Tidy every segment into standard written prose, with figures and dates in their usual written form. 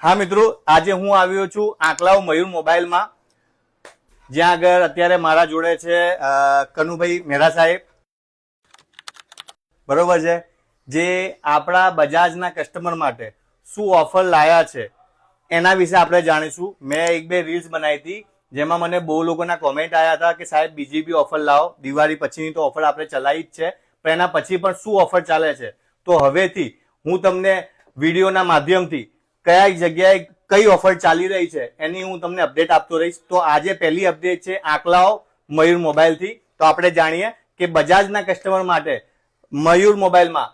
હા મિત્રો, આજે હું આવ્યો છું આંકલાવ મયુર મોબાઈલમાં, જ્યાં આગળ અત્યારે મારા જોડે છે કનુભાઈ મહેરા સાહેબ, બરોબર છે, જે આપણા બજાજના કસ્ટમર માટે શું ઓફર લાયા છે એના વિશે આપણે જાણીશું. મેં એક બે રીલ્સ બનાવી હતી જેમાં મને બહુ લોકોના કોમેન્ટ આવ્યા હતા કે સાહેબ બીજી બી ઓફર લાવો. દિવાળી પછીની તો ઓફર આપણે ચલાવી જ છે, પણ એના પછી પણ શું ઓફર ચાલે છે. તો હવેથી હું તમને વિડીયોના માધ્યમથી કયા જગ્યાએ કઈ ઓફર ચાલી રહી છે એની હું તમને અપડેટ આપતો રહીશ. તો આજે પહેલી અપડેટ છે આંકલાવ મયુર મોબાઈલથી. તો આપણે જાણીએ કે બજાજના કસ્ટમર માટે મયુર મોબાઈલમાં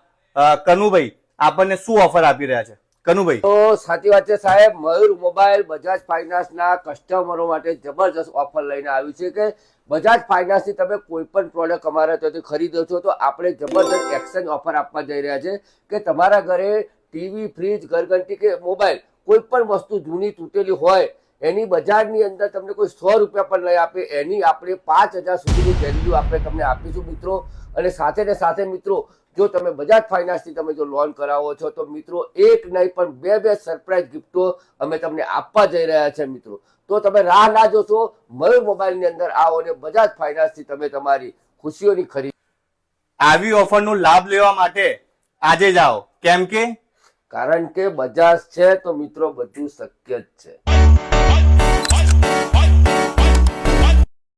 કનુભાઈ આપણને શું ઓફર આપી રહ્યા છે. કનુભાઈ. તો સાચી વાત છે સાહેબ, મયુર મોબાઈલ બજાજ ફાઇનાન્સના કસ્ટમરો માટે જબરજસ્ત ઓફર લઈને આવ્યું છે કે બજાજ ફાઇનાન્સથી તમે કોઈ પણ પ્રોડક્ટ અમારા ત્યાંથી ખરીદો છો તો આપણે જબરજસ્ત એક્સચેન્જ ઓફર આપવા જઈ રહ્યા છે કે તમારા ઘરે ટીવી, ફ્રીજ, ઘરઘંટી કે મોબાઈલ કોઈ પણ વસ્તુ જૂની તૂટેલી હોય એની બજારની અંદર તમને કોઈ 100 રૂપિયા પણ નહીં આપે, એની આપણે 5000 સુધીની વેલ્યુ આપણે તમને આપીશું મિત્રો. અને સાથે ને સાથે મિત્રો, જો તમે બજાજ ફાઇનાન્સથી તમે જો લોન કરાવો છો તો મિત્રો એક નહીં પણ બે સરપ્રાઈઝ ગિફ્ટો અમે તમને આપવા જઈ રહ્યા છે મિત્રો. તો તમે રાહ ના જોશો, મયુર મોબાઈલની અંદર આવો અને બજાજ ફાઇનાન્સથી તમે તમારી ખુશીઓની ખરીદી. આવી ઓફરનો લાભ લેવા માટે આજે જાઓ, કેમ કે કારણ કે બજાજ છે તો મિત્રો બધું શક્ય જ છે.